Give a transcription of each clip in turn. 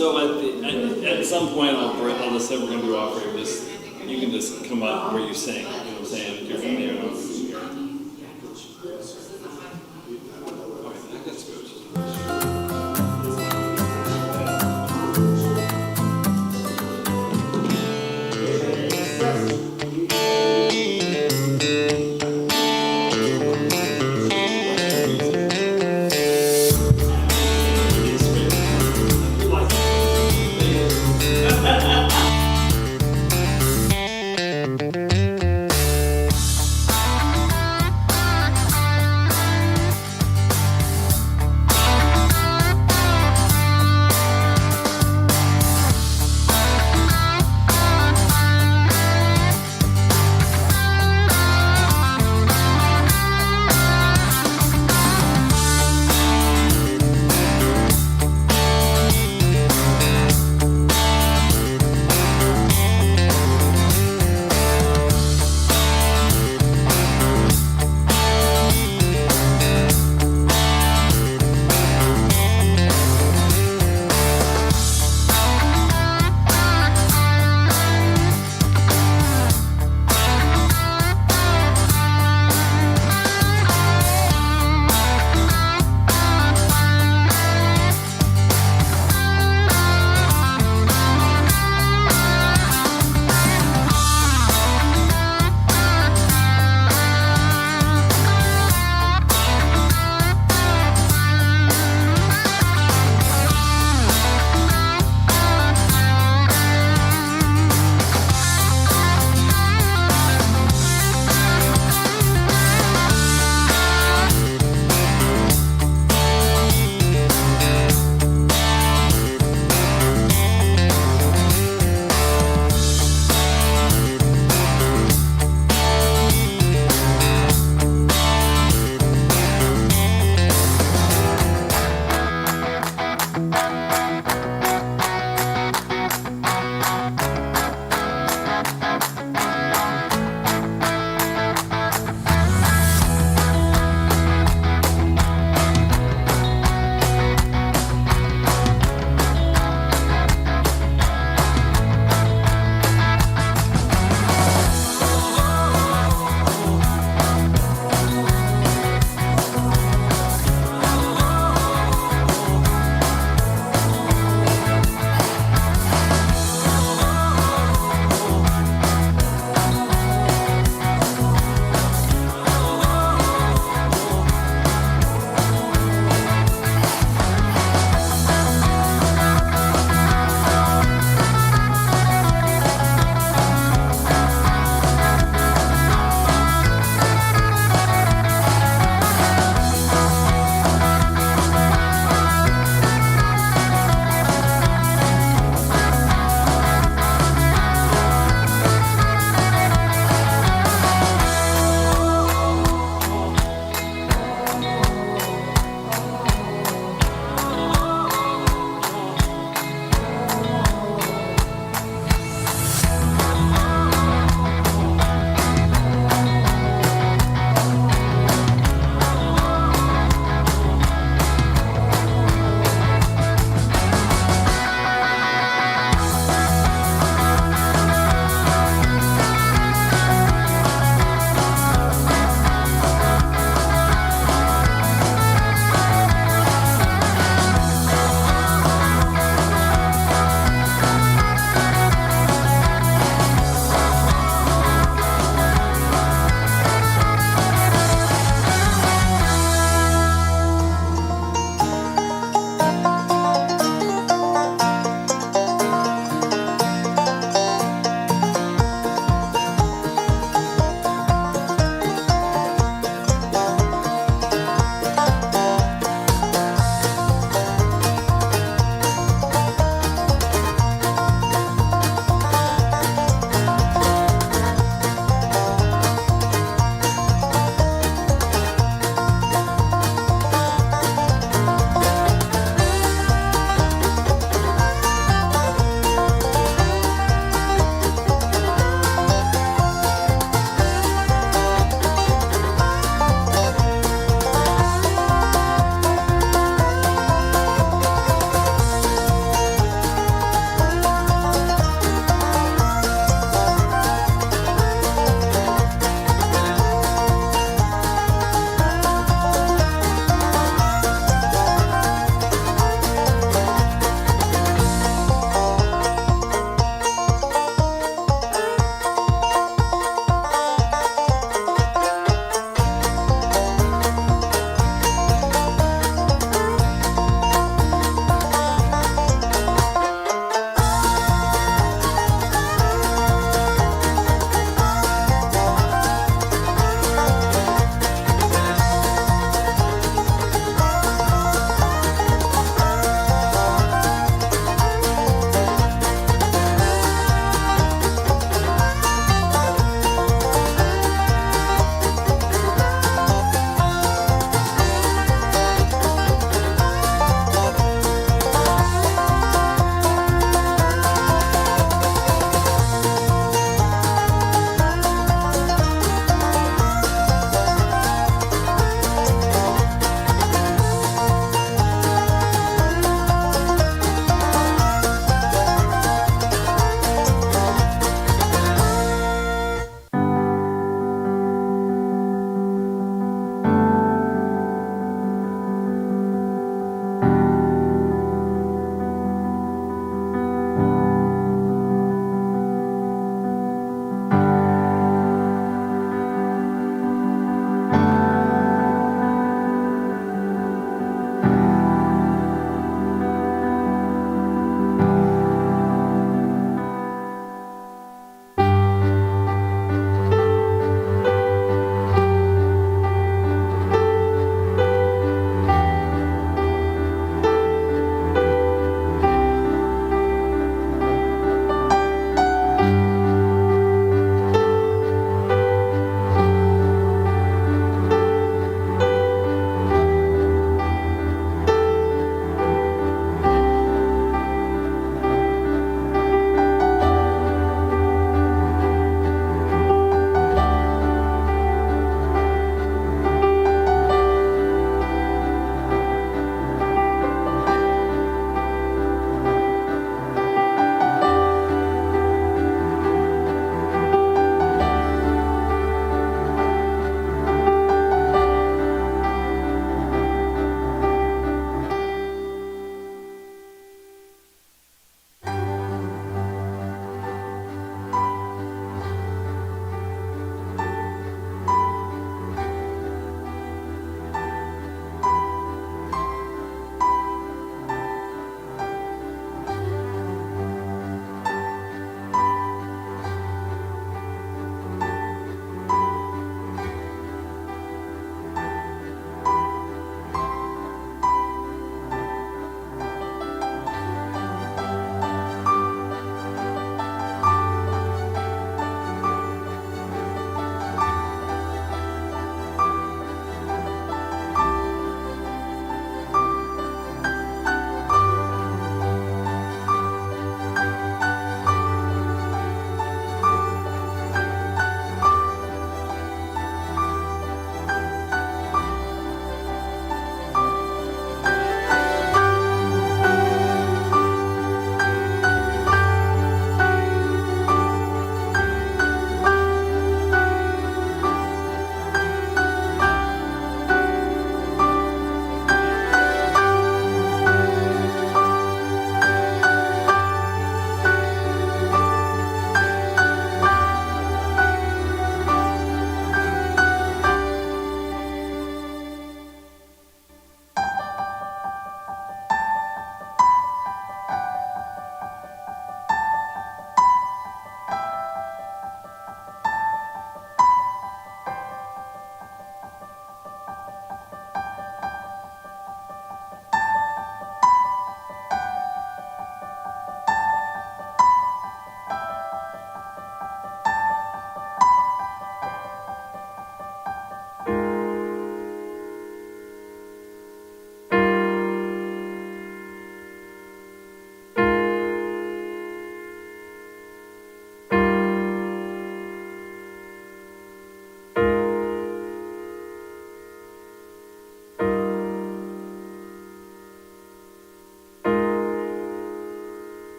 So at some point, I'll just say we're going to do offering. Just you can just come up where you sing. You know what I'm saying? If you're from there. Okay, that's good.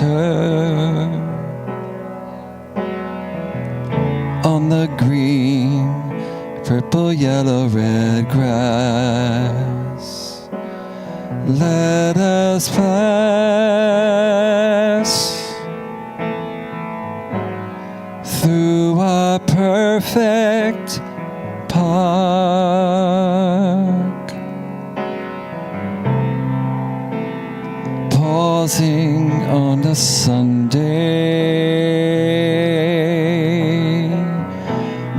water on the green, purple, yellow, red grass. Let us pass through a perfect park, pausing on a Sunday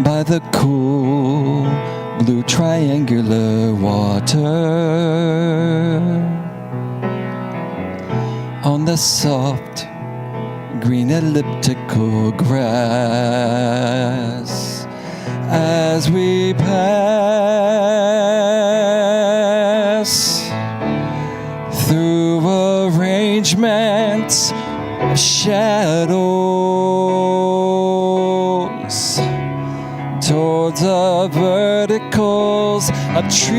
by the cool blue triangular water, on the soft green elliptical grass, as we pass through arrangements of shadows towards the verticals of trees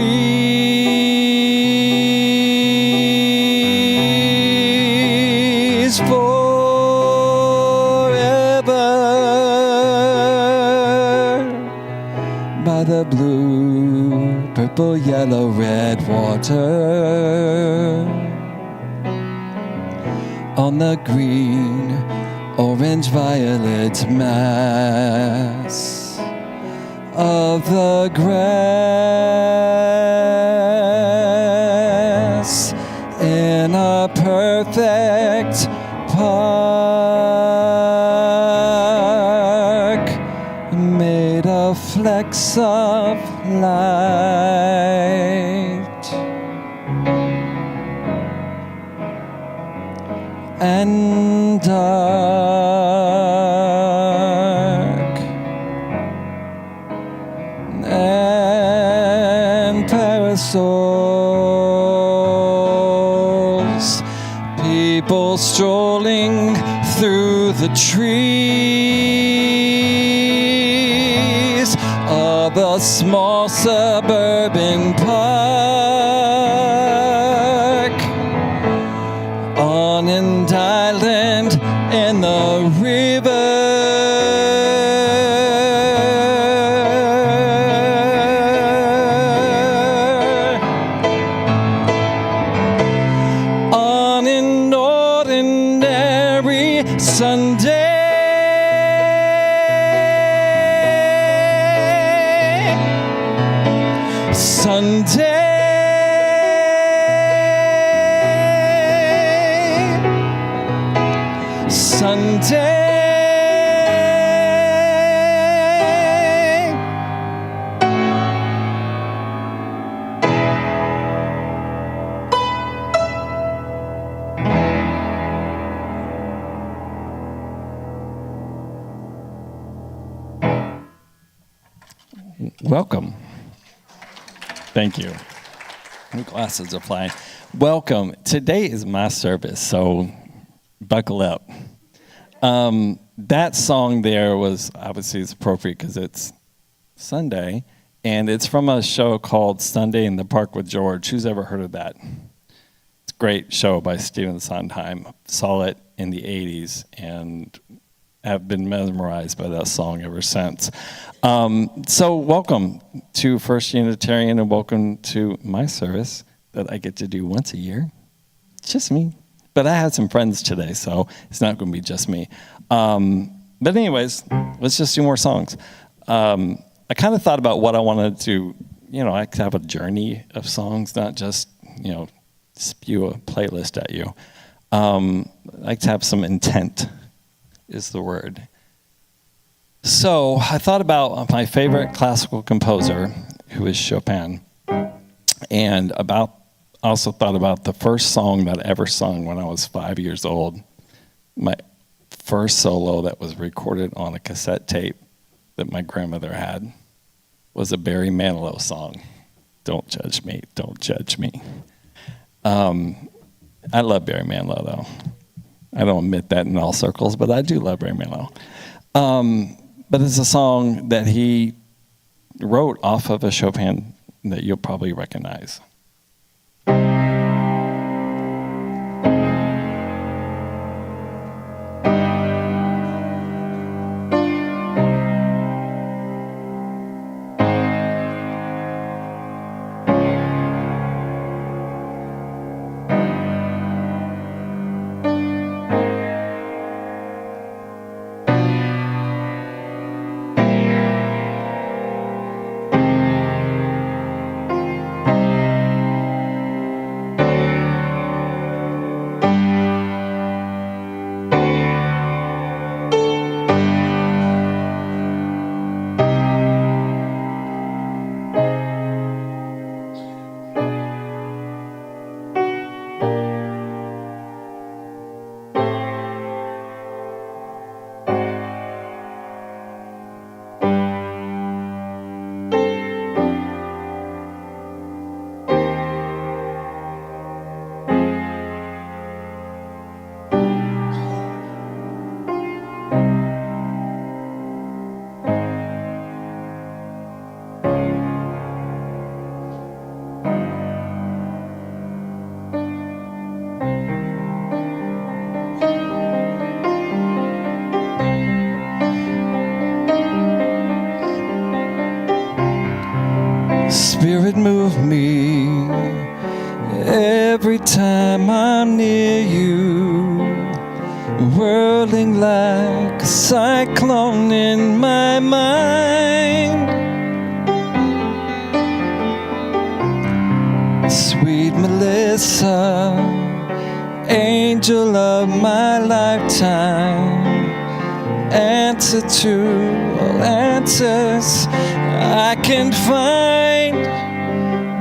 forever, by the blue, purple, yellow, red water, on the green, orange, violet mass of the grass, in a perfect park made of flecks of light and dark and parasols, people strolling through the trees of a small suburban park on an island in the river. On an ordinary Sunday, Sunday. Welcome. Thank you. My glasses are flying. Welcome. Today is my service, so buckle up. That song there was, obviously, it's appropriate because it's Sunday, and it's from a show called Sunday in the Park with George. Who's ever heard of that? It's a great show by Stephen Sondheim. Saw it in the 80s, and have been mesmerized by that song ever since. So welcome to First Unitarian, and welcome to my service that I get to do once a year. It's just me. But I had some friends today, so it's not going to be just me. But anyways, let's just do more songs. I kind of thought about what I wanted to, I could have a journey of songs, not just, spew a playlist at you. I like to have some intent, is the word. So I thought about my favorite classical composer, who is Chopin, and also thought about the first song that I ever sung when I was 5 years old. My first solo that was recorded on a cassette tape that my grandmother had was a Barry Manilow song. Don't judge me, don't judge me. I love Barry Manilow, though. I don't admit that in all circles, but I do love Barry Manilow. But it's a song that he wrote off of a Chopin that you'll probably recognize. could move me every time I'm near you, whirling like a cyclone in my mind. Sweet Melissa, angel of my lifetime, answer to all answers I can find.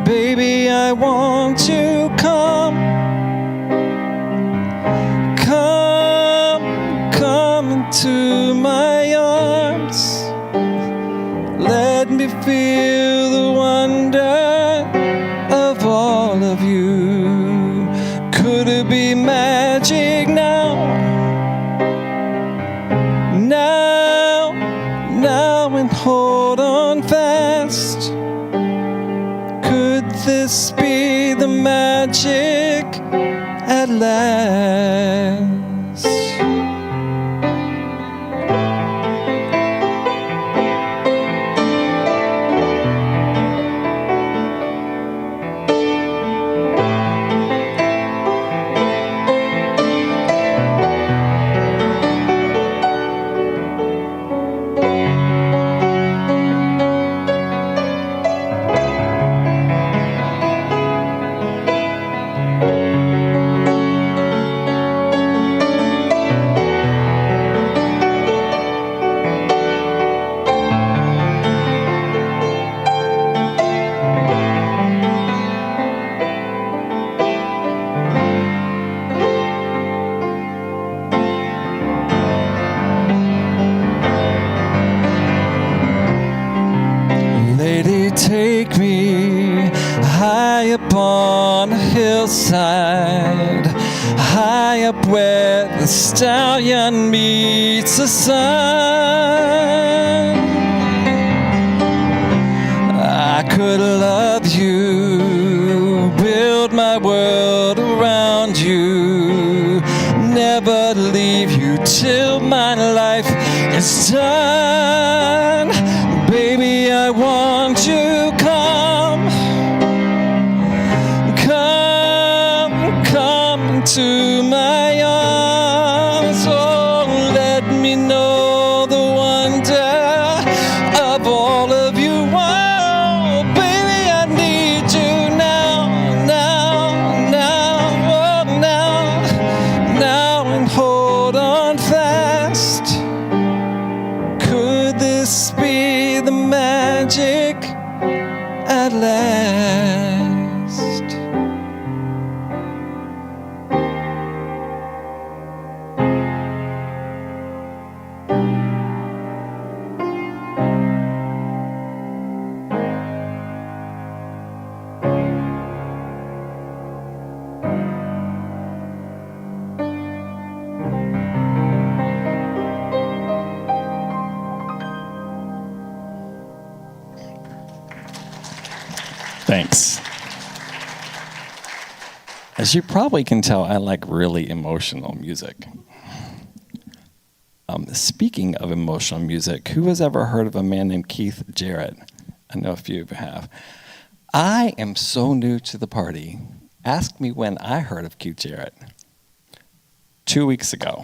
Baby, I want you, come into my arms. Let me feel the wonder of all of you. Could it be magic now? Now and hold on fast. Could this be the magic at last? Take me high up on a hillside, high up where the stallion meets the sun. I could love you, build my world around you, never leave you till my life is done. Baby, I want you, come into my arms. Oh, let me know the wonder of all of you. Oh, baby, I need you now, and hold on fast. Could this be the magic at last? Thanks. As you probably can tell, I like really emotional music. Speaking of emotional music, who has ever heard of a man named Keith Jarrett? I know a few of you have. I am so new to the party. Ask me when I heard of Keith Jarrett. 2 weeks ago.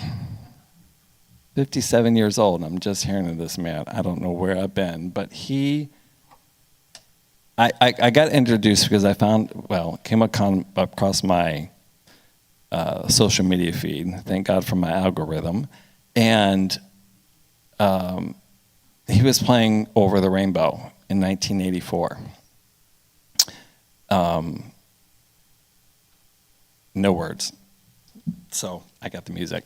57 years old, and I'm just hearing of this man. I don't know where I've been, but I got introduced because I came across my social media feed. Thank God for my algorithm. And he was playing Over the Rainbow in 1984. No words. So I got the music.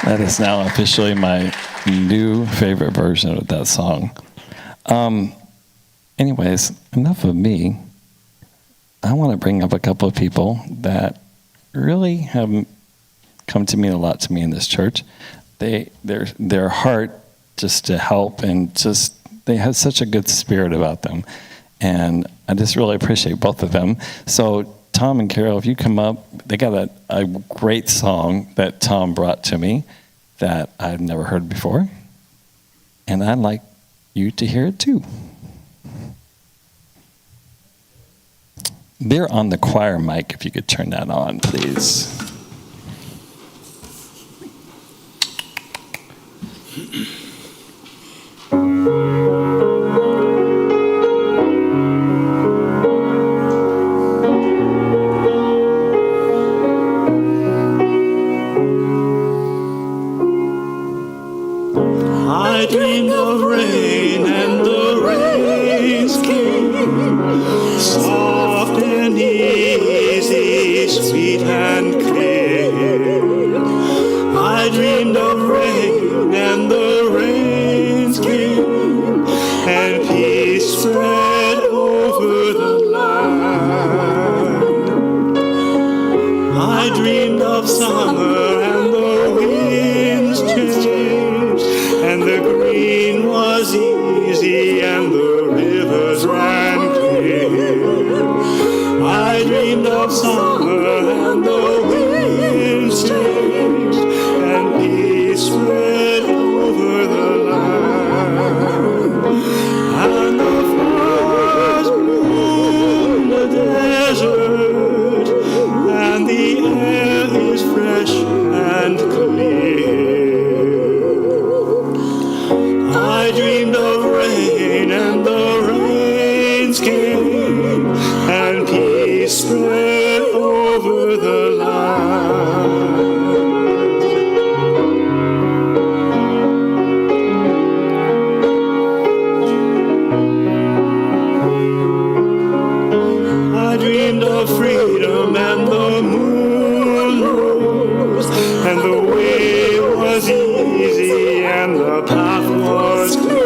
That is now officially my new favorite version of that song. Anyways, enough of me. I want to bring up a couple of people that really have come to mean a lot to me in this church. Their heart just to help, and just they have such a good spirit about them. And I just really appreciate both of them. So Tom and Carol, if you come up, they got a great song that Tom brought to me that I've never heard before. And I'd like you to hear it too. They're on the choir mic, if you could turn that on, please. I dreamed of rain, and the rains came, soft and easy, sweet and clear. I dreamed of rain, and the rains came, and peace spread over the land. I dreamed of summer, and the winds changed, and the green was easy, and the rivers ran clear. I dreamed of summer, and the winds changed, and peace spread over the land. And the flowers bloom in the desert, and the air is fresh and clear. I dreamed of rain, and the rains came, and peace spread over the land. I dreamed of freedom, and the moon rose, and the way was easy, and the path was clear.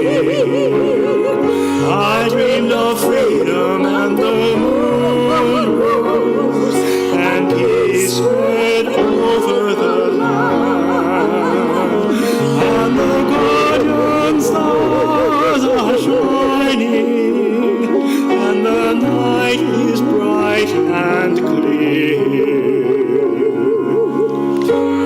I dreamed of freedom, and the moon rose, and peace spread over the land. And the guardian stars are shining, and the night is bright and clear.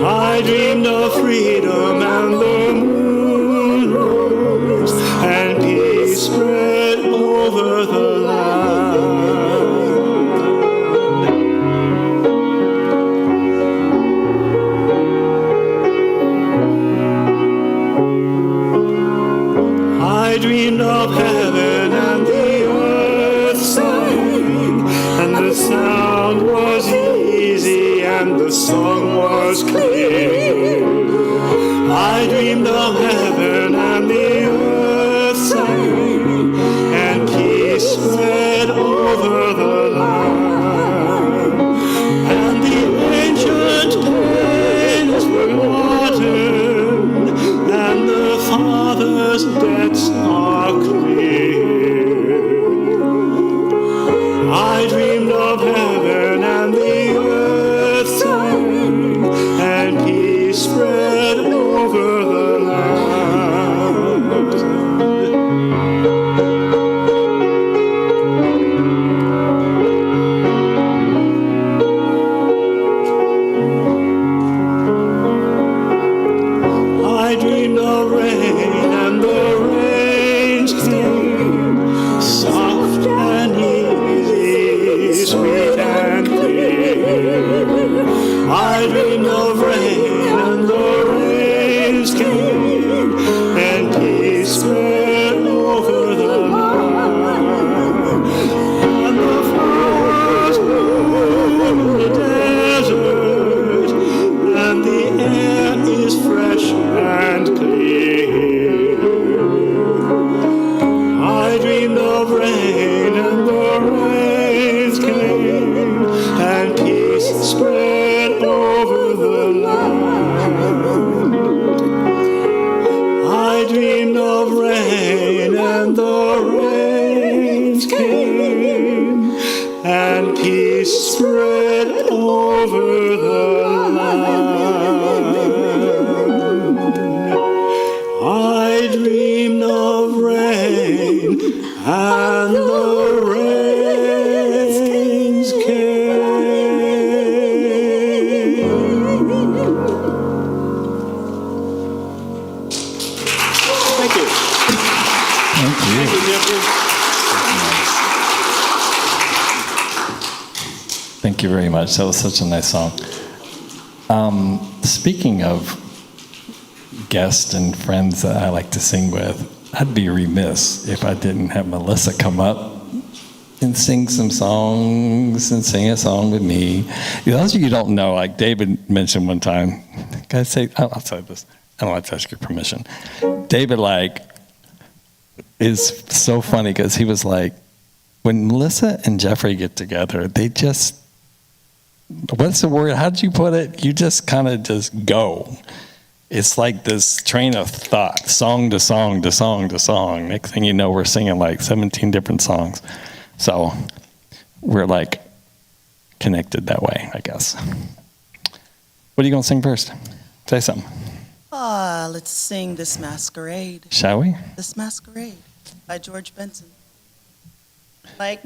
I dreamed of freedom, and the moon rose, and peace spread over the land. I dreamed of heaven, and the earth sang, and the sound was easy, and the song was clear. I dreamed of heaven, and the earth sang, and peace spread over the land. And the ancient days were forgotten, and the Father's debts are clear. I dreamed of heaven, and the earth sang, and peace spread over the land. I dreamed of rain, and the rains came, soft and easy, sweet and clear. I dreamed of rain, and the rains came, and peace spread over the land. And the flowers bloom in the desert, and the air is fresh and clear. I dreamed of rain, and the rains came, and peace spread over the and peace spread over the land. I dreamed of rain, and the rains came. Thank you. Thank you. Thank you, Jeffrey. Thank you very much. That was such a nice song. Speaking of guests and friends that I like to sing with, I'd be remiss if I didn't have Melissa come up and sing some songs and sing a song with me. Those of you who don't know, like David mentioned one time, can I say, I'll say this. I don't have to ask your permission. David, is so funny because he was like, when Melissa and Jeffrey get together, they just, what's the word? How did you put it? You just kind of just go. It's like this train of thought, song to song to song to song. Next thing you know, we're singing like 17 different songs. So we're like connected that way, I guess. What are you going to sing first? Say something. Let's sing This Masquerade. Shall we? This Masquerade by George Benson. Mike?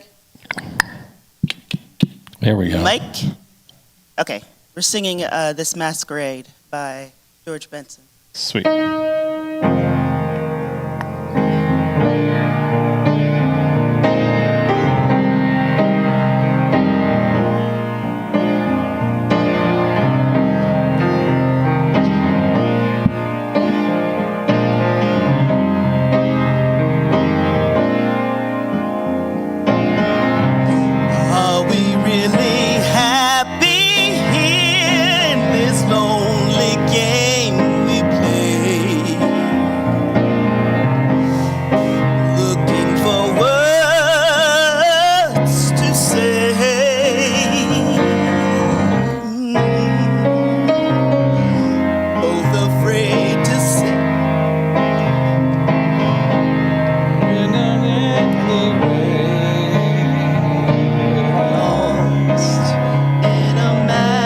There we go. Mike? Okay, we're singing This Masquerade by George Benson. Sweet. Are we really happy here in this lonely game we play? Looking for words to say. Both afraid to say. Lost in a masquerade.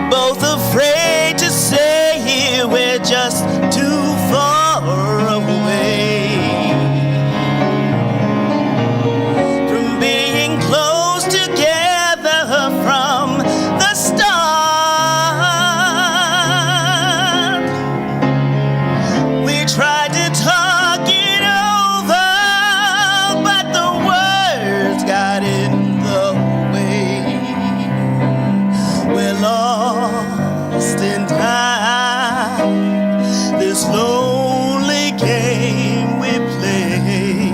Both afraid to say we're just too far away from being close together from the start. We tried to talk it over, but the words got in the way. We're lost in time, this lonely game we play.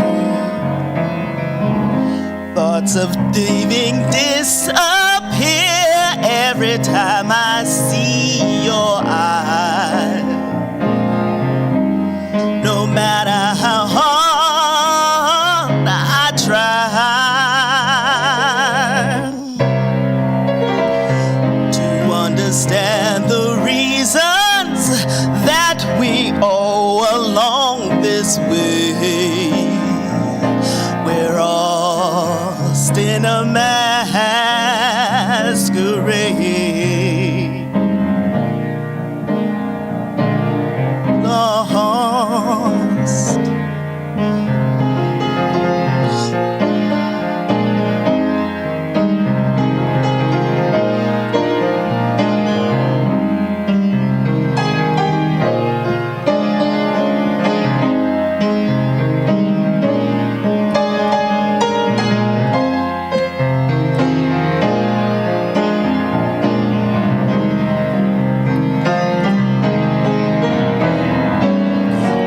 Thoughts of leaving disappear every time I see your eyes. No matter how hard I try to understand the reasons that we owe along this way. We're lost in a masquerade. Lost.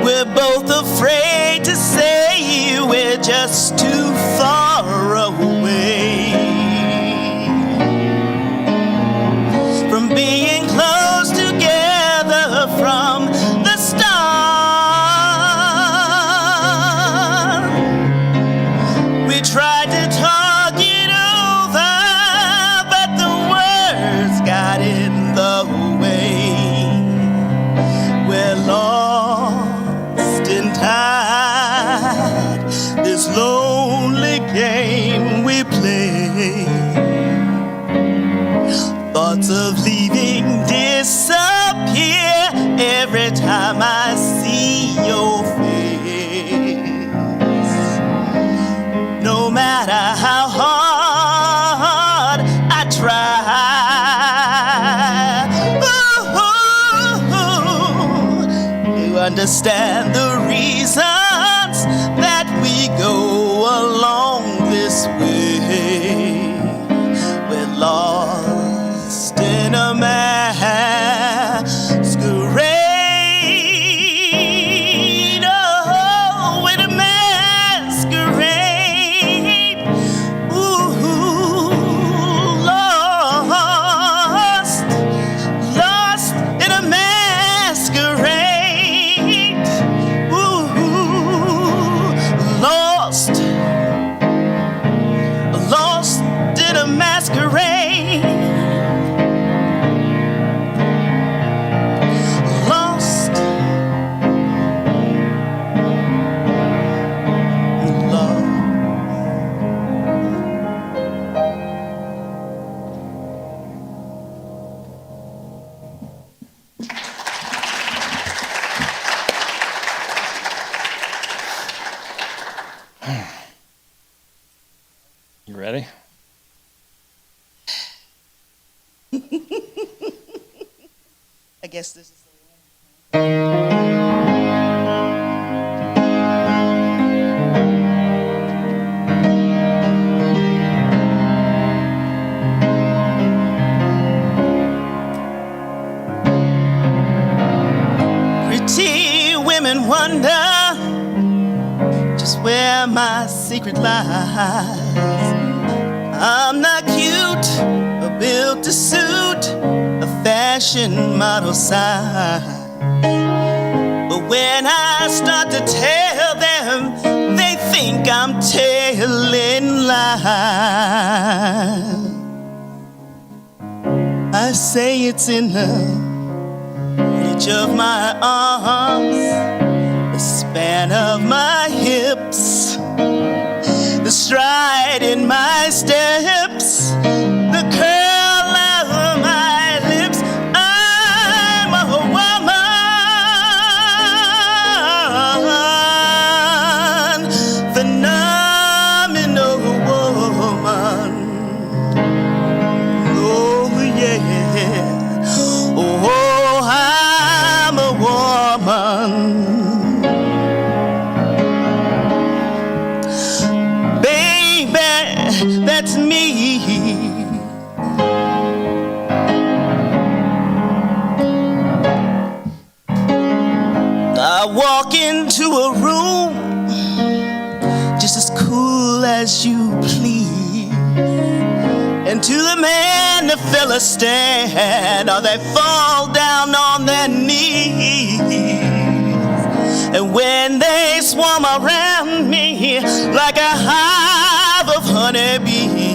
We're both afraid to say we're just too far away from being close together from the start. We tried to talk it over, but the words got in the way. We're lost your face. No matter how hard I try, you understand the reasons that we go along this way. We're lost in a masquerade. Oh, in a masquerade. Ooh, lost in a masquerade. Ooh, lost in a masquerade. Lost. You ready? I guess this is pretty women wonder just where my secret lies. I'm not cute or built to suit a fashion model size. But when I start to tell them, they think I'm telling lies. I say it's in the reach of my arms, the span of my hips, the stride in my steps, the curl of my lips. I'm a woman, phenomenal woman. Oh yeah, oh I'm a woman. That's me. I walk into a room just as cool as you please, and to the man the fellas stand or they fall down on their knees. And when they swarm around me like a hive of honeybees,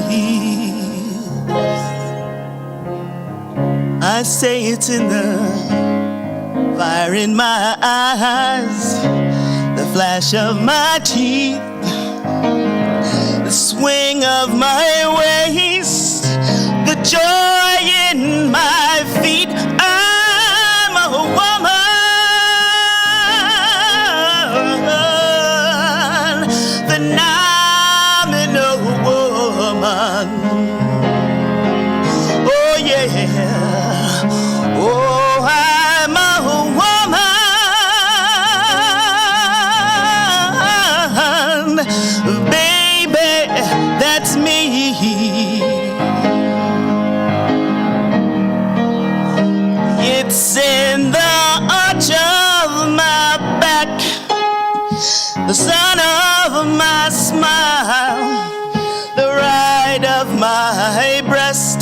I say it's in the fire in my eyes, the flash of my teeth, the swing of my waist, the joy in my feet. I'm a woman, phenomenal woman. Oh yeah, oh I'm a woman, baby, that's me. It's in the arch of my back, the sun of my smile, the ride of my breast,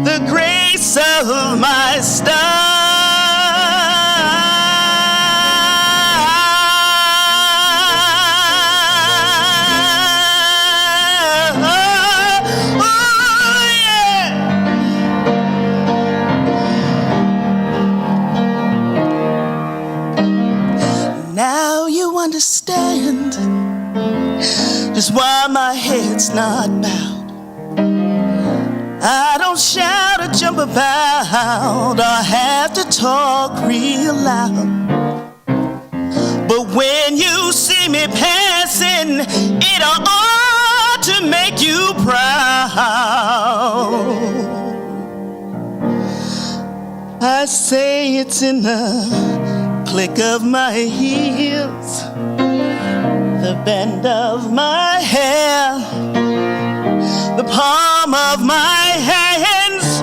the grace of my style. Oh, yeah. Now you understand just why my head's not bowed. I don't shout or jump about or have to talk real loud. you proud. I say it's in the click of my heels, the bend of my hair, the palm of my hands,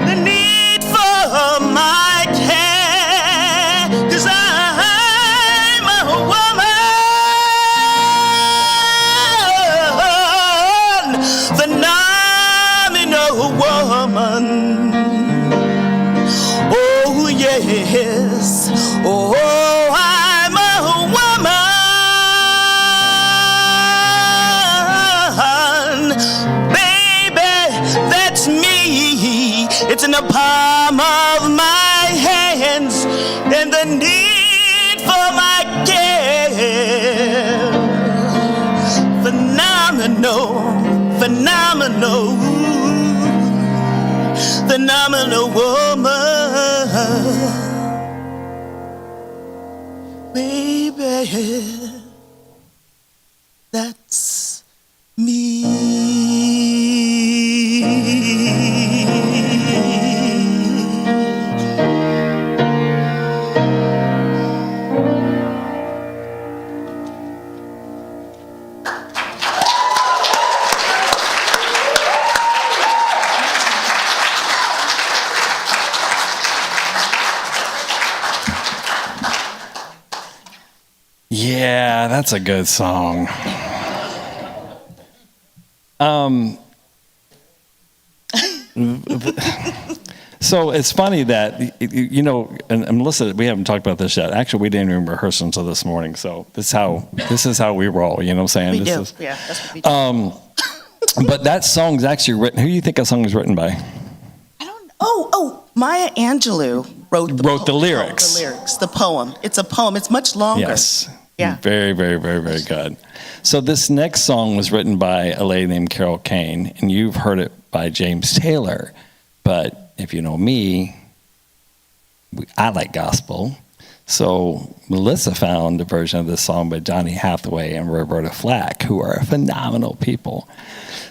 the need for my care. 'Cause I'm a woman, phenomenal woman. Oh yes, oh I'm a woman, baby, that's me. It's in the palm of my hands and the need for my care. Phenomenal, phenomenal, phenomenal woman, baby, that's me. Yeah, that's a good song. So it's funny that, you know, and Melissa, we haven't talked about this yet. Actually, we didn't even rehearse until this morning. So this is how we roll, you know what I'm saying? We do. Yeah, that's what we do. But that song's actually written, who do you think that song is written by? I don't know. Oh, Maya Angelou wrote the lyrics. The lyrics, the poem. It's a poem. It's much longer. Yes. Yeah. Very, very, very, very good. So this next song was written by a lady named Carol Kane, and you've heard it by James Taylor. But if you know me, I like gospel. So Melissa found a version of this song by Johnny Hathaway and Roberta Flack, who are phenomenal people.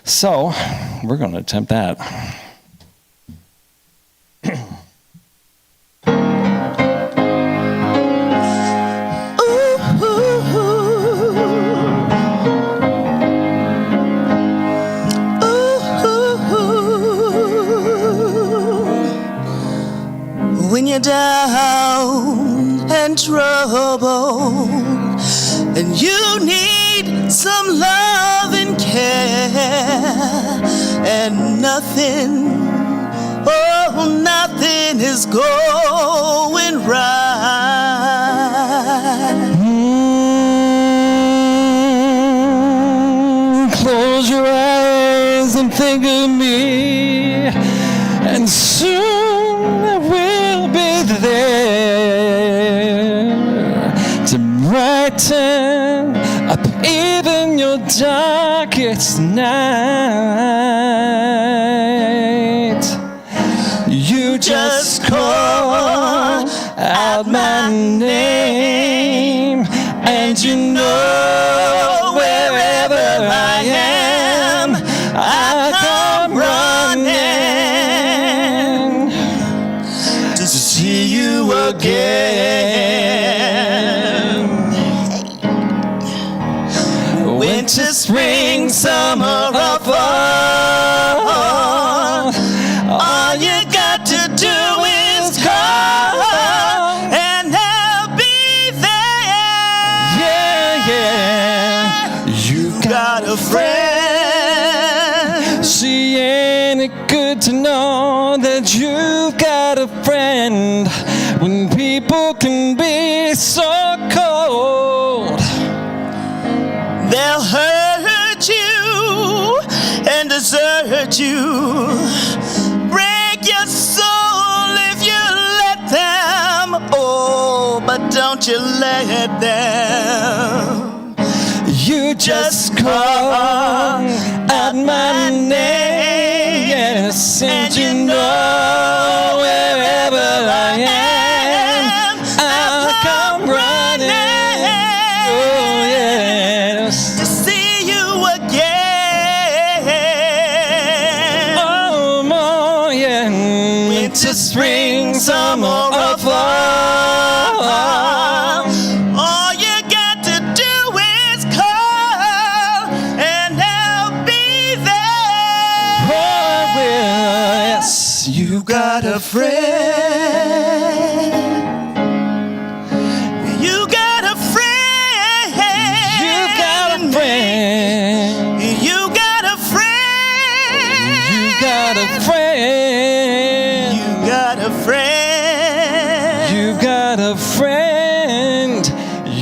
So we're going to attempt that. When you're down and troubled and you need some love and care, and nothing, oh, nothing is going right. Close your eyes and think of me, and soon I will be there to brighten up even your darkest night. You just call out my name, and you know wherever I am, I come running to see you again. Winter, spring, summer, or fall, all you got to do is call, and I'll be there. Yeah, yeah. You've got a friend. See, ain't it good to know that you've got a friend when people can be so cold? They'll hurt you and desert you, break your soul if you let them. Oh, but don't you let them. You just call out my name, yes, and you know wherever I am, I'll come running, oh yes, to see you again.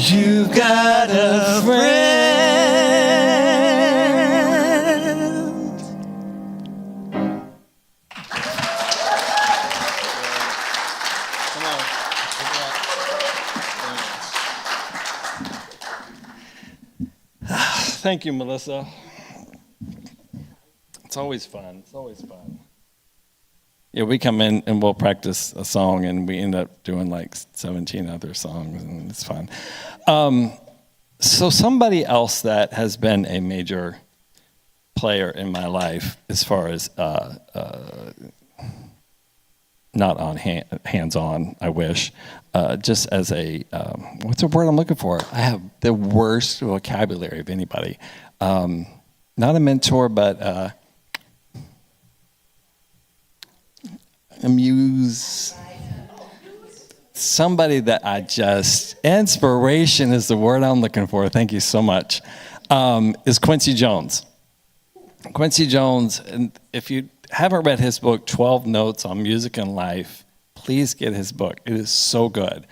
you've got a friend. Thank you, Melissa. It's always fun. It's always fun. Yeah, we come in and we'll practice a song, and we end up doing like 17 other songs, and it's fun. So somebody else that has been a major player in my life, as far as not on hands-on, I wish, just as a, what's the word I'm looking for? I have the worst vocabulary of anybody. Not a mentor, but a muse. Somebody that I just, inspiration is the word I'm looking for, thank you so much, is Quincy Jones. Quincy Jones, and if you haven't read his book, 12 Notes on Music and Life, please get his book. It is so good.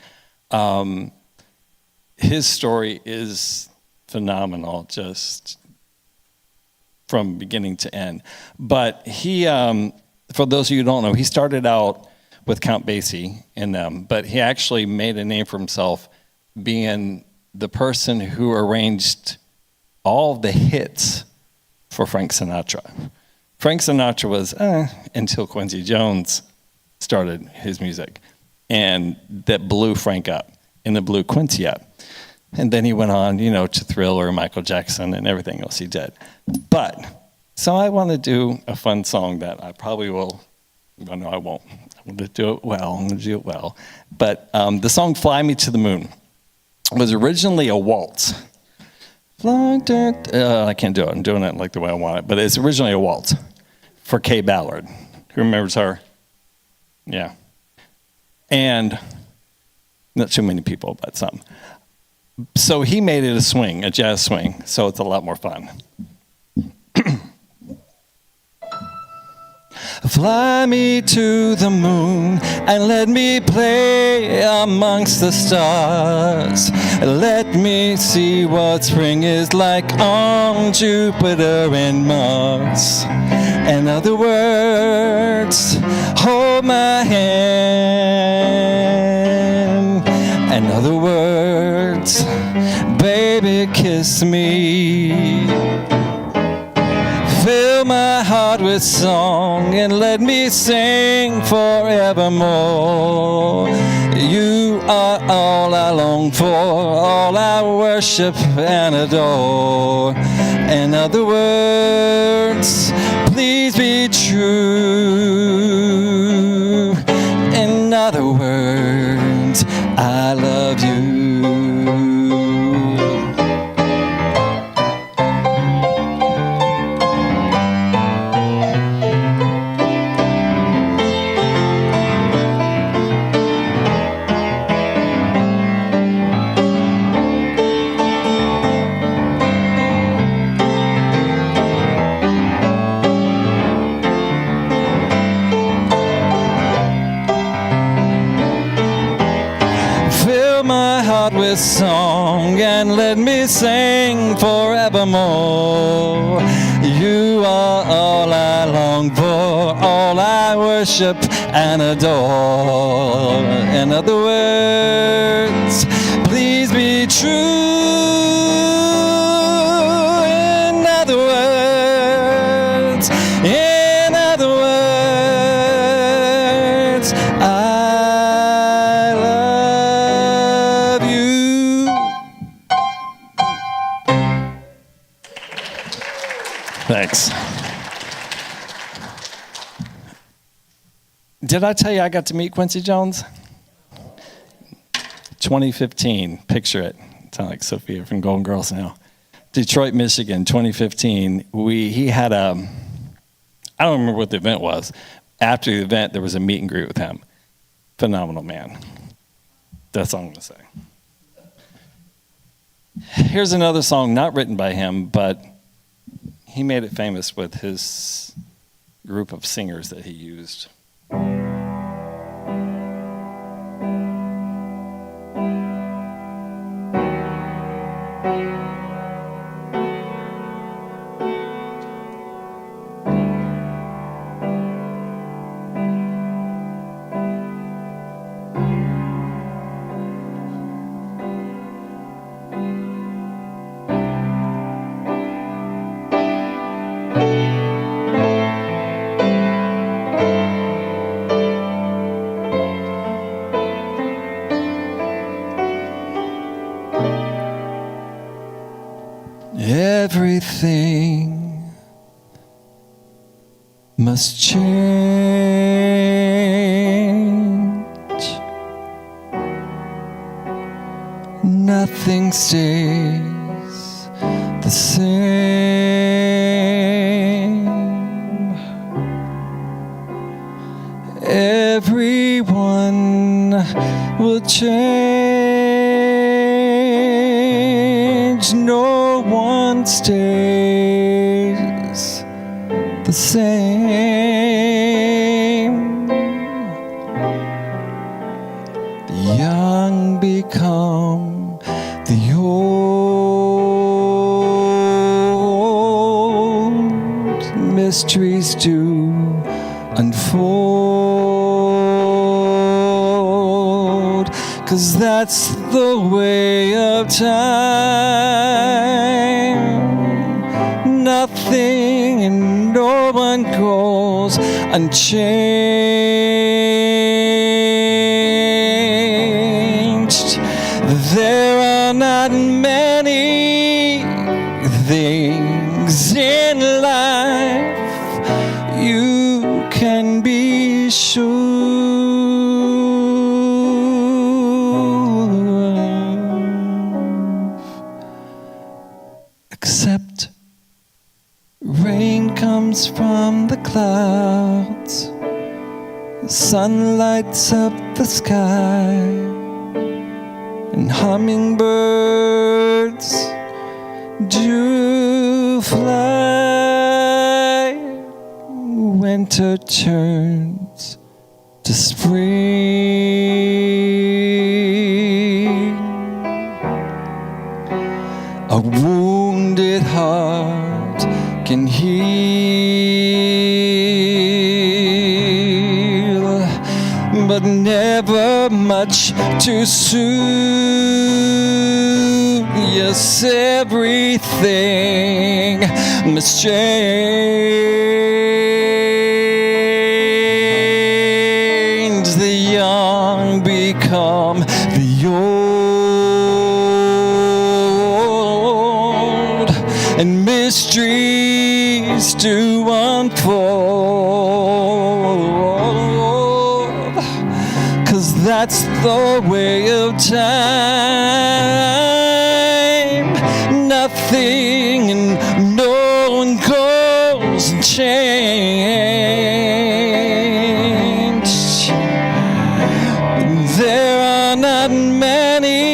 His story is phenomenal, just from beginning to end. But he, for those of you who don't know, he started out with Count Basie in them, but he actually made a name for himself being the person who arranged all the hits for Frank Sinatra. Frank Sinatra was until Quincy Jones started his music, and that blew Frank up, and it blew Quincy up. And then he went on, to Thriller, Michael Jackson, and everything else he did. But, so I want to do a fun song that I probably will, well, no, I won't. I'm going to do it well. But the song Fly Me to the Moon was originally a waltz. I can't do it. I'm doing it like the way I want it. But it's originally a waltz for Kay Ballard. Who remembers her? Yeah. And not too many people, but some. So he made it a swing, a jazz swing. So it's a lot more fun. Fly me to the moon and let me play amongst the stars. Let me see what spring is like on Jupiter and Mars. In other words, hold my hand. In other words, baby, kiss me. Fill my heart with song and let me sing forevermore. You are all I long for, all I worship and adore. In other words, please be true. In other words, I love you. With song and let me sing forevermore. You are all I long for, all I worship and adore. In other words, please be true. In other words, I love you. Thanks. Did I tell you I got to meet Quincy Jones? 2015, picture it. Sound like Sophia from Golden Girls now. Detroit, Michigan, 2015. He had I don't remember what the event was. After the event, there was a meet and greet with him. Phenomenal man. That's all I'm going to say. Here's another song not written by him, but he made it famous with his group of singers that he used. Everything must change. Nothing stays the same. Everyone will change. No one stays the same. The young become the old. Mysteries do unfold, 'cause that's the way of time. Nothing and no one goes unchanged. There are not many things in life you can be sure of, except rain comes from the clouds, the sun lights up the sky, and hummingbirds do fly. Winter turns to spring. A wounded heart can heal, but never much too soon. Yes, everything must change. The young become the old, and mysteries do unfold, 'cause that's the way of time. Nothing and no one goes unchanged. There are not many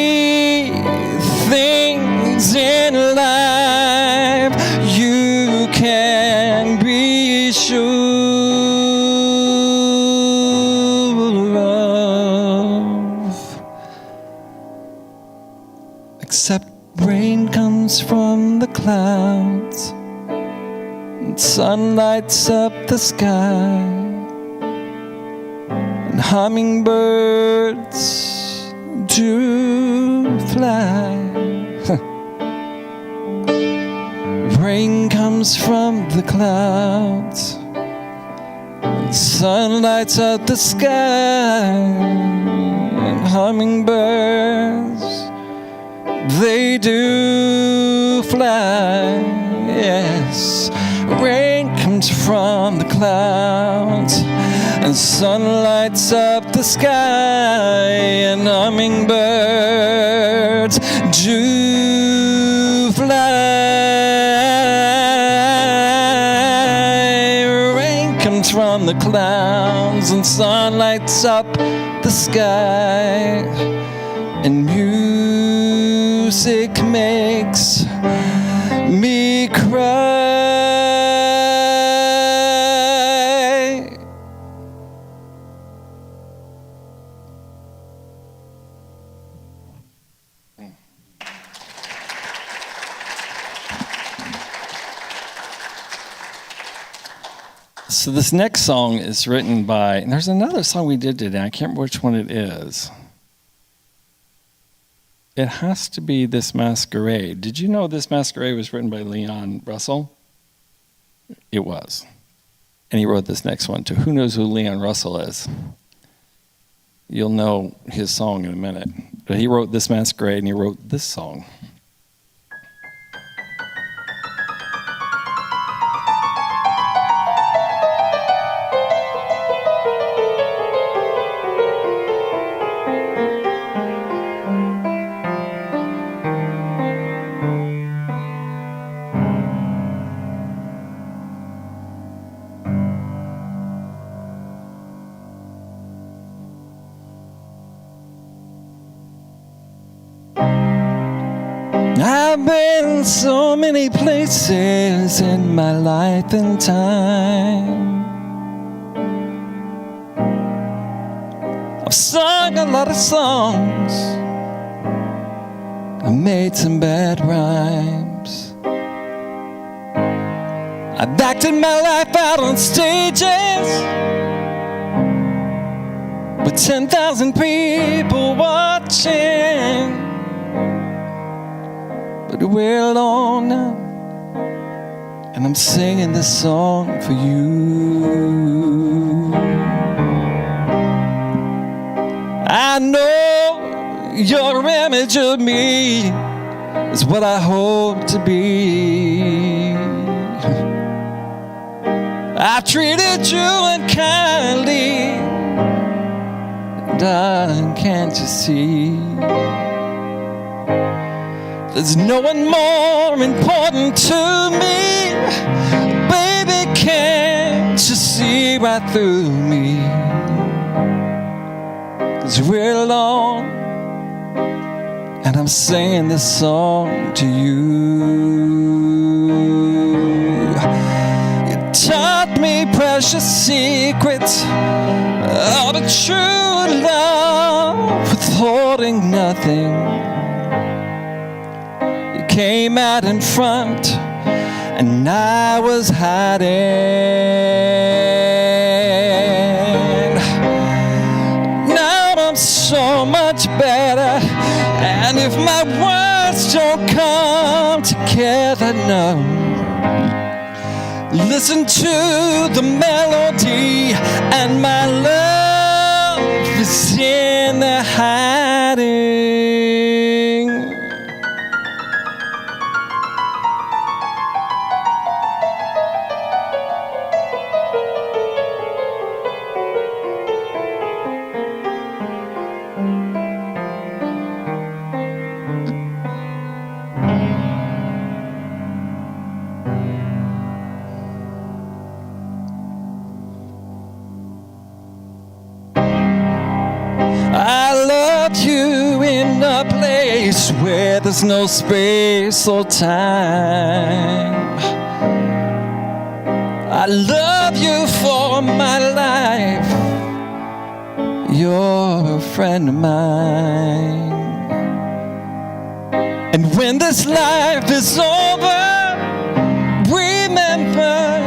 things in life you can be sure of, except rain comes from the clouds, and sun lights up the sky, and hummingbirds do fly. Rain comes from the clouds, and sun lights up the sky, and hummingbirds, they do fly. Yes, rain comes from the clouds, and sun lights up the sky, and hummingbirds do fly. Rain comes from the clouds, and sun lights up the sky, and music makes me cry. So this next song is written by, and there's another song we did today. I can't remember which one it is. It has to be This Masquerade. Did you know This Masquerade was written by Leon Russell? It was. And he wrote this next one too. Who knows who Leon Russell is? You'll know his song in a minute. But he wrote This Masquerade and he wrote this song. I've been so many places in my life and time. I've sung a lot of songs. I made some bad rhymes. I've acted my life out on stages with 10,000 people watching. But we're alone now, and I'm singing this song for you. I know your image of me is what I hope to be. I treated you unkindly, darling, can't you see? There's no one more important to me. Baby, can't you see right through me? 'Cause we're alone, and I'm singing this song to you. You taught me precious secrets of a true love, withholding nothing. Came out in front and I was hiding. Now I'm so much better, and if my words don't come together, no, listen to the melody, and my love is in the hiding. Where there's no space or time. I love you for my life. You're a friend of mine. And when this life is over, remember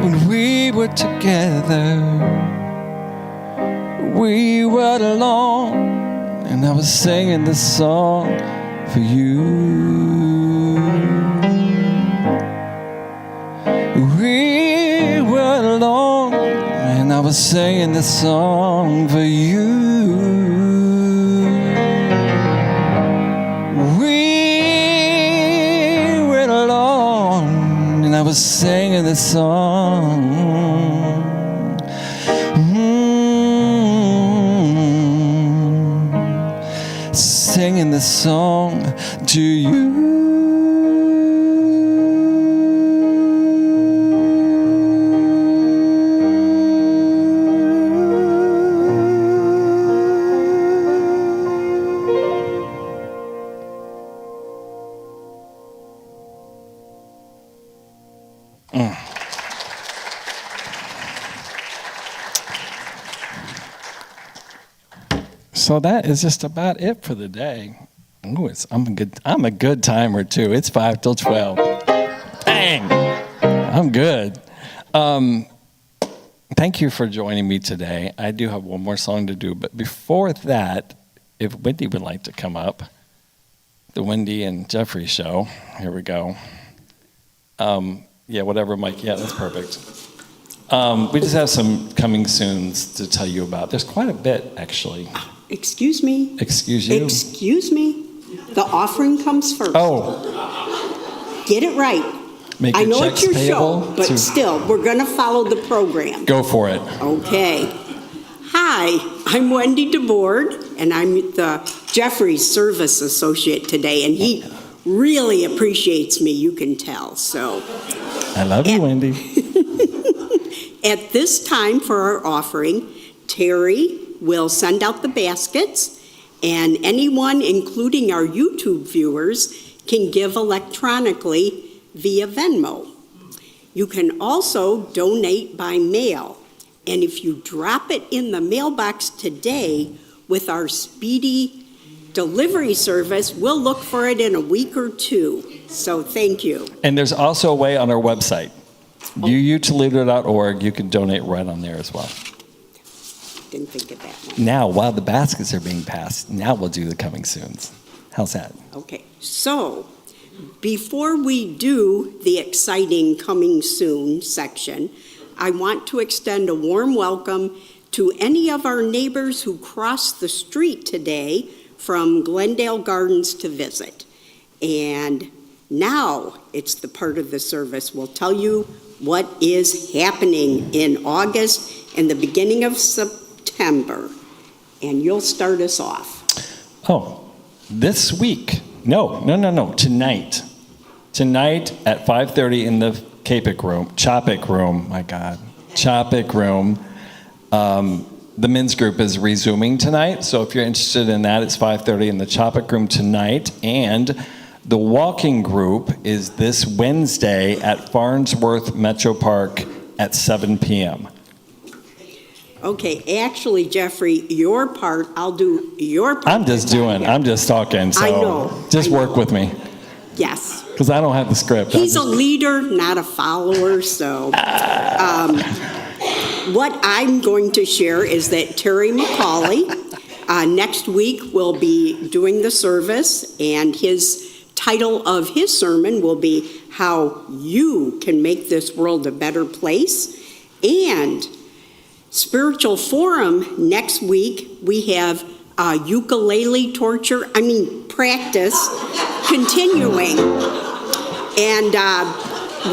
when we were together. We were alone, and I was singing this song for you. We were alone, and I was singing this song for you. We were alone, and I was singing this song. Singing this song to you. So that is just about it for the day. Ooh, I'm a good timer too. It's 5 till 12. Bang! I'm good. Thank you for joining me today. I do have one more song to do, but before that, if Wendy would like to come up, the Wendy and Jeffrey show. Here we go. Yeah, whatever, Mike. Yeah, that's perfect. We just have some coming soons to tell you about. There's quite a bit, actually. Excuse me. Excuse you? Excuse me. The offering comes first. Oh. Get it right. Make I your know checks it's your payable show, but to- still, we're going to follow the program. Go for it. Okay. Hi, I'm Wendy DeBoard, and I'm the Jeffrey Service Associate today, and he really appreciates me, you can tell. So, I love you, Wendy. at this time for our offering, Terry will send out the baskets, and anyone, including our YouTube viewers, can give electronically via Venmo. You can also donate by mail, and if you drop it in the mailbox today with our speedy delivery service, we'll look for it in a week or two. So thank you. And there's also a way on our website, uutoledo.org. You can donate right on there as well. Didn't think of that one. Now, while the baskets are being passed, now we'll do the coming soons. How's that? Okay, so before we do the exciting coming soon section, I want to extend a warm welcome to any of our neighbors who crossed the street today from Glendale Gardens to visit. And now it's the part of the service we'll tell you what is happening in August and the beginning of September. And you'll start us off. Oh, this week. No. Tonight. Tonight at 5:30 in the Chapik room. My God. Chapik room. The men's group is resuming tonight. So if you're interested in that, it's 5:30 in the Chapik room tonight. And the walking group is this Wednesday at Farnsworth Metro Park at 7 p.m. Okay, actually, Jeffrey, your part, I'll do your part. I'm just talking, so I know. just work with me, Yes. because I don't have the script. He's a leader, not a follower, so. What I'm going to share is that Terry McCauley next week will be doing the service, and his title of his sermon will be How You Can Make This World a Better Place. And Spiritual Forum next week, we have ukulele practice continuing. And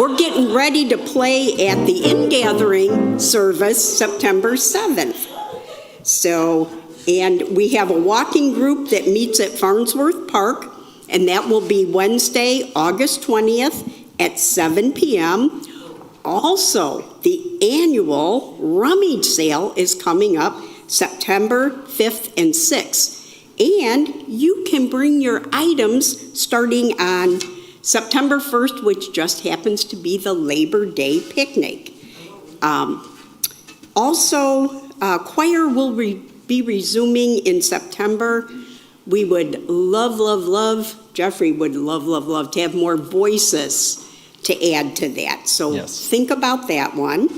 we're getting ready to play at the in-gathering service September 7th. So, and we have a walking group that meets at Farnsworth Park, and that will be Wednesday, August 20th at 7 p.m. Also, the annual rummage sale is coming up September 5th and 6th. And you can bring your items starting on September 1st, which just happens to be the Labor Day picnic. Choir will be resuming in September. We would love, Jeffrey would love to have more voices to add to that. So yes. Think about that one.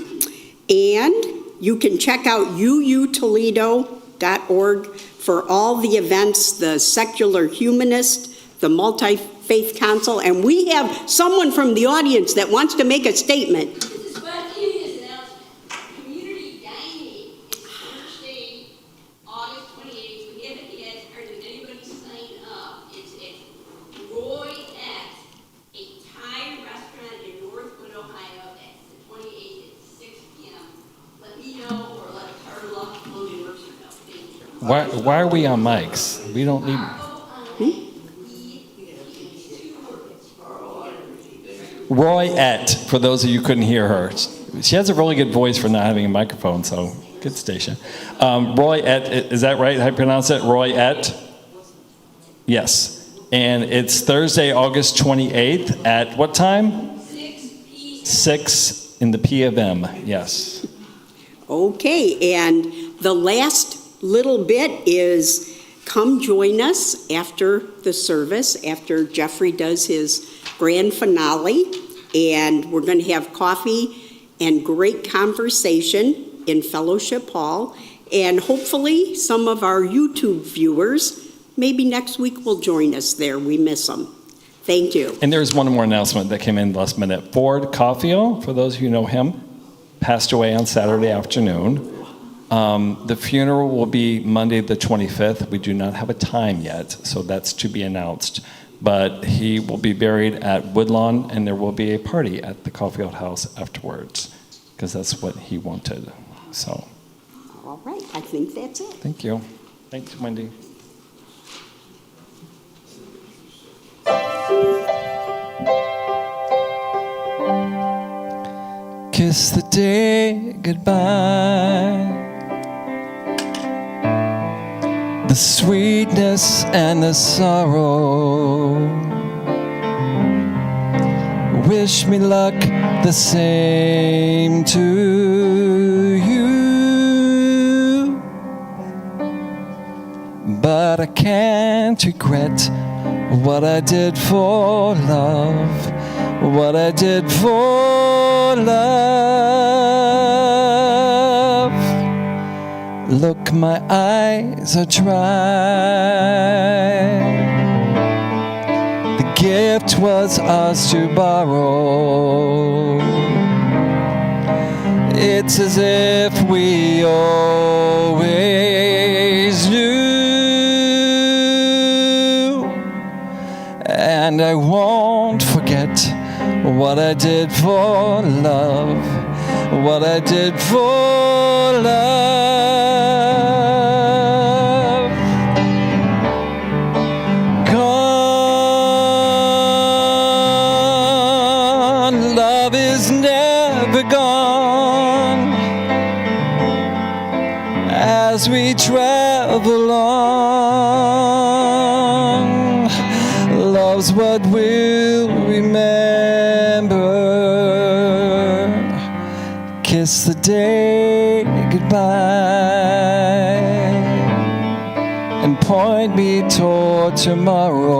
And you can check out uutoledo.org for all the events, the Secular Humanist, the Multi-Faith Council, and we have someone from the audience that wants to make a statement. This is spontaneous announcement. Community dining is Thursday, August 28th. We haven't yet heard of anybody sign up. It's at Roy at a Thai restaurant in Northwood, Ohio. That's the 28th at 6 p.m. Let me know or let Carla Logan Mercer know. Thank you. Why are we on mics? We don't need. Royette, for those of you who couldn't hear her. She has a really good voice for not having a microphone, so good station. Royette, is that right? How do you pronounce it? Royette? Yes. And it's Thursday, August 28th at what time? 6 in the P of M, yes. Okay, and the last little bit is come join us after the service, after Jeffrey does his grand finale, and we're going to have coffee and great conversation in Fellowship Hall. And hopefully some of our YouTube viewers, maybe next week, will join us there. We miss them. Thank you. And there's one more announcement that came in last minute. Ford Coffio, for those of you who know him, passed away on Saturday afternoon. The funeral will be Monday the 25th. We do not have a time yet, so that's to be announced. But he will be buried at Woodlawn, and there will be a party at the Caulfield House afterwards, because that's what he wanted. So, All right, I think that's it. thank you. Thanks, Wendy. Kiss the day goodbye, the sweetness and the sorrow. Wish me luck the same to you, but I can't regret what I did for love, what I did for love. Look, my eyes are dry. The gift was ours to borrow. It's as if we always knew. And I won't forget what I did for love, what I did for love. Gone, love is never gone. As we travel on, love's what we'll remember. Kiss the day goodbye and point me toward tomorrow.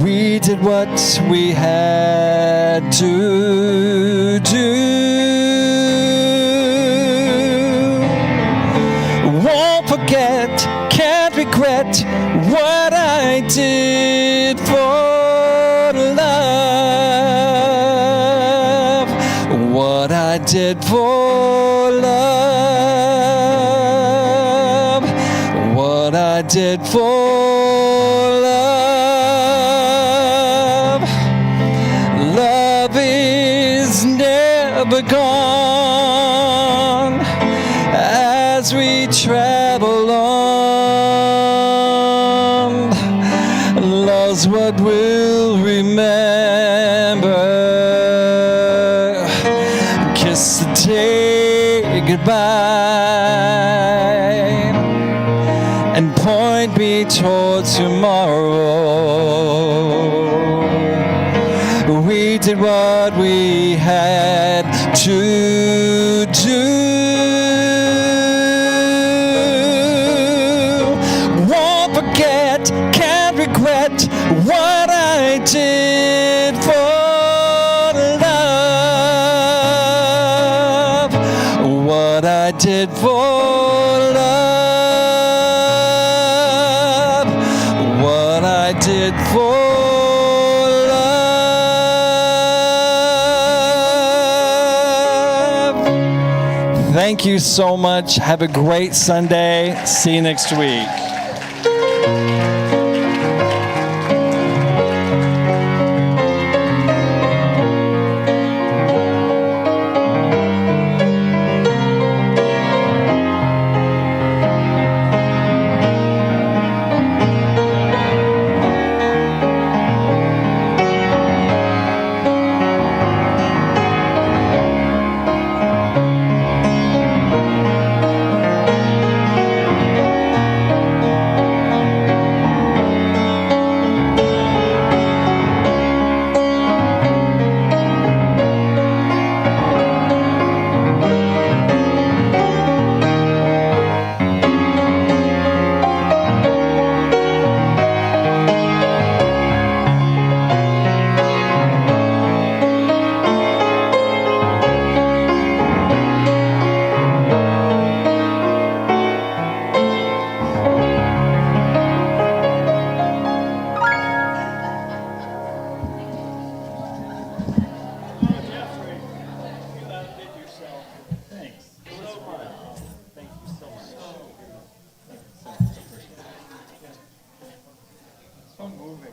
We did what we had to do. Won't forget, can't regret what I did for love, what I did for love, what I did for love. Love is never gone as we travel on. Love's what we'll remember. Kiss the day goodbye and point me towards tomorrow. We did what we had to do. Won't forget, can't regret what I did for love, what I did for love, what I did for love. Thank you so much. Have a great Sunday. See you next week. moving.